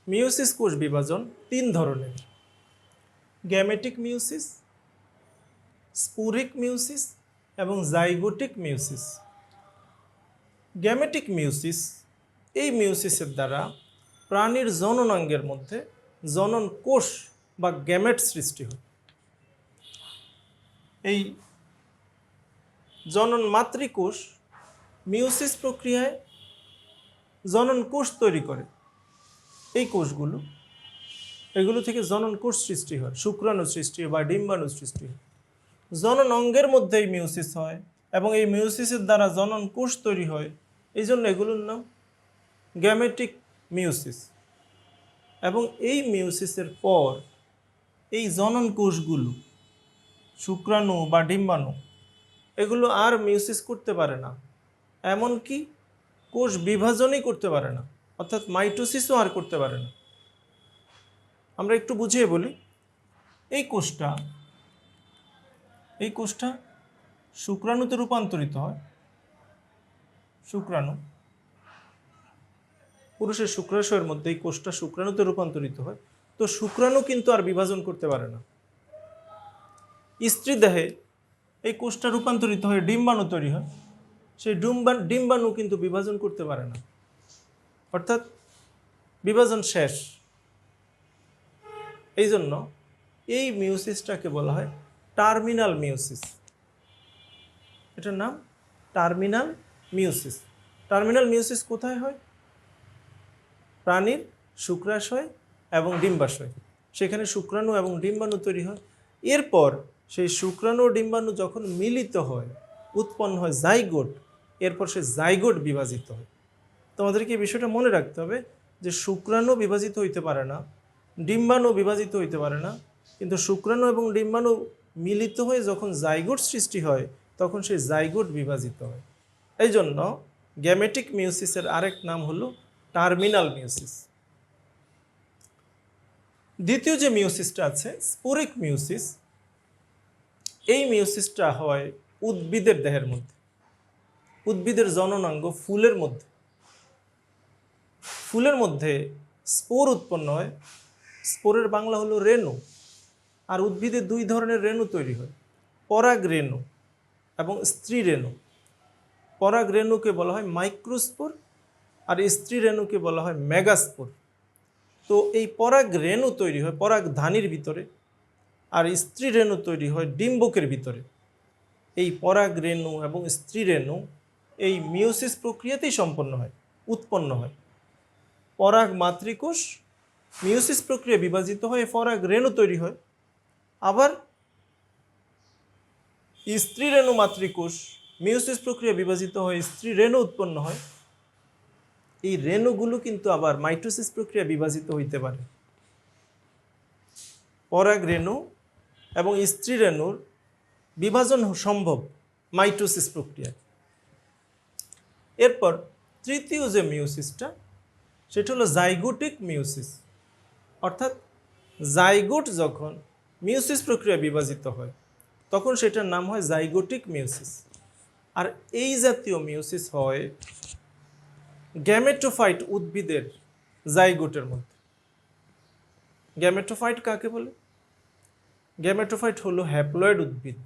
Meiosis কোষ বিভাজন তিন ধরনের: গ্যামেটিক মিওসিস, স্পুরিক মিওসিস এবং জাইগোটিক মিওসিস। গ্যামেটিক মিওসিস, এই মিওসিসের দ্বারা প্রাণীর জননাঙ্গের মধ্যে জনন কোষ বা গ্যামেট সৃষ্টি হয়। এই জনন মাতৃকোষ মিওসিস প্রক্রিয়ায় জনন কোষ তৈরি করে। এই কোষগুলো, এগুলো থেকে জনন কোষ সৃষ্টি হয়, শুক্রাণু সৃষ্টি হয় বা ডিম্বাণু সৃষ্টি হয়। জনন অঙ্গের মধ্যেই মিওসিস হয় এবং এই মিওসিসের দ্বারা জনন কোষ তৈরি হয়, এই জন্য এগুলোর নাম গ্যামেটিক মিওসিস। এবং এই মিওসিসের পর এই জনন কোষগুলো, শুক্রাণু বা ডিম্বাণু, এগুলো আর মিওসিস করতে পারে না, এমনকি কোষ বিভাজনই করতে পারে না, অর্থাৎ মাইটোসিসও আর করতে পারে না। আমরা একটু বুঝিয়ে বলি। এই কোষটা শুক্রাণুতে রূপান্তরিত হয়। শুক্রাণু, পুরুষের শুক্রাশয়ের মধ্যে এই কোষটা শুক্রাণুতে রূপান্তরিত হয়। তো শুক্রাণু কিন্তু আর বিভাজন করতে পারে না। স্ত্রী দেহে এই কোষটা রূপান্তরিত হয়ে ডিম্বাণু তৈরি হয়। সেই ডিম্বাণু কিন্তু বিভাজন করতে পারে না, অর্থাৎ বিভাজন শেষ। এই জন্য এই মিওসিসটাকে বলা হয় টার্মিনাল মিওসিস। এটার নাম টার্মিনাল মিওসিস। টার্মিনাল মিওসিস কোথায় হয়? প্রাণীর শুক্রাশয় এবং ডিম্বাশয়, সেখানে শুক্রাণু এবং ডিম্বাণু তৈরি হয়। এরপর সেই শুক্রাণু ও ডিম্বাণু যখন মিলিত হয়, উৎপন্ন হয় জাইগোট। এরপর সে জাইগোট বিভাজিত হয়। তোমাদেরকে এই বিষয়টা মনে রাখতে হবে যে শুক্রাণু বিভাজিত হইতে পারে না, ডিম্বাণু বিভাজিত হইতে পারে না, কিন্তু শুক্রাণু এবং ডিম্বাণু মিলিত হয়ে যখন জাইগোট সৃষ্টি হয়, তখন সেই জাইগোট বিভাজিত হয়। এই জন্য গ্যামেটিক মিওসিসের আরেক নাম হলো টার্মিনাল মিওসিস। দ্বিতীয় যে মিওসিসটা আছে, স্পুরিক মিওসিস। এই মিওসিসটা হয় উদ্ভিদের দেহের মধ্যে, উদ্ভিদের জননাঙ্গ ফুলের মধ্যে। ফুলের মধ্যে স্পোর উৎপন্ন হয়। স্পোরের বাংলা হলো রেণু। আর উদ্ভিদে দুই ধরনের রেণু তৈরি হয়, পরাগ রেণু এবং স্ত্রী রেণু। পরাগ রেণুকে বলা হয় মাইক্রোস্পোর আর স্ত্রী রেণুকে বলা হয় মেগাস্পোর। তো এই পরাগ রেণু তৈরি হয় পরাগ ধানীর ভিতরে, আর স্ত্রী রেণু তৈরি হয় ডিম্বকের ভিতরে। এই পরাগ রেণু এবং স্ত্রী রেণু এই মিওসিস প্রক্রিয়াতেই উৎপন্ন হয়। পরাগ মাতৃকোষ মিওসিস প্রক্রিয়া বিভাজিত হয়ে পরাগ রেণু তৈরি হয়। আবার স্ত্রী রেণু মাতৃকোষ মিওসিস প্রক্রিয়া বিভাজিত হয়ে স্ত্রী রেণু উৎপন্ন হয়। এই রেণুগুলো কিন্তু আবার মাইটোসিস প্রক্রিয়া বিভাজিত হইতে পারে। পরাগ রেণু এবং স্ত্রী রেণুর বিভাজন সম্ভব মাইটোসিস প্রক্রিয়ায়। এরপর তৃতীয় যে মিওসিসটা, সেটা হলো জাইগোটিক মিওসিস। অর্থাৎ জাইগোট যখন মিওসিস প্রক্রিয়া বিভাজিত হয়, তখন সেটার নাম হয় জাইগোটিক মিওসিস। আর এই জাতীয় মিওসিস হয় গ্যামেটোফাইট উদ্ভিদের জাইগোটের মধ্যে। গ্যামেটোফাইট কাকে বলে? গ্যামেটোফাইট হলো হ্যাপ্লয়েড উদ্ভিদ।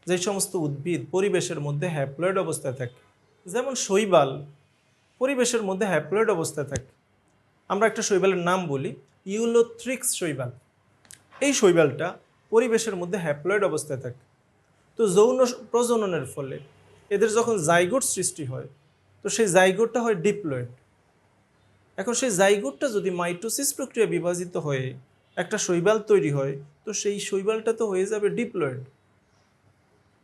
যে সমস্ত উদ্ভিদ পরিবেশের মধ্যে হ্যাপ্লয়েড অবস্থায় থাকে, যেমন শৈবাল পরিবেশের মধ্যে হ্যাপ্লয়েড অবস্থায় থাকে। আমরা একটা শৈবালের নাম বলি ইউলোথ্রিক্স শৈবাল। এই শৈবালটা পরিবেশের মধ্যে হ্যাপ্লয়েড অবস্থায় থাকে। তো যৌন প্রজননের ফলে এদের যখন জাইগোট সৃষ্টি হয়, তো সেই জাইগোটটা হয় ডিপ্লয়েড। এখন সেই জাইগোটটা যদি মাইটোসিস প্রক্রিয়া বিভাজিত হয়ে একটা শৈবাল তৈরি হয়, তো সেই শৈবালটা তো হয়ে যাবে ডিপ্লয়েড।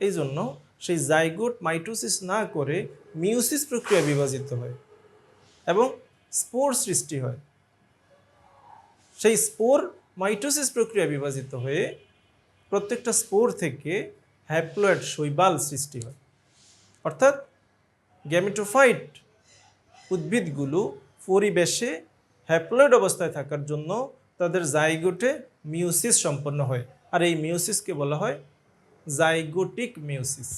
এই জন্য সেই জাইগোট মাইটোসিস না করে মিওসিস প্রক্রিয়া বিভাজিত হয় এবং স্পোর সৃষ্টি হয়। সেই স্পোর মাইটোসিস প্রক্রিয়া বিভাজিত হয়ে প্রত্যেকটা স্পোর থেকে হ্যাপ্লয়েড শৈবাল সৃষ্টি হয়। অর্থাৎ গ্যামেটোফাইট উদ্ভিদগুলো পরিবেশে হ্যাপ্লয়েড অবস্থায় থাকার জন্য তাদের জাইগোটে মিওসিস সম্পন্ন হয়। আর এই মিওসিসকে বলা হয় জাইগোটিক মিওসিস।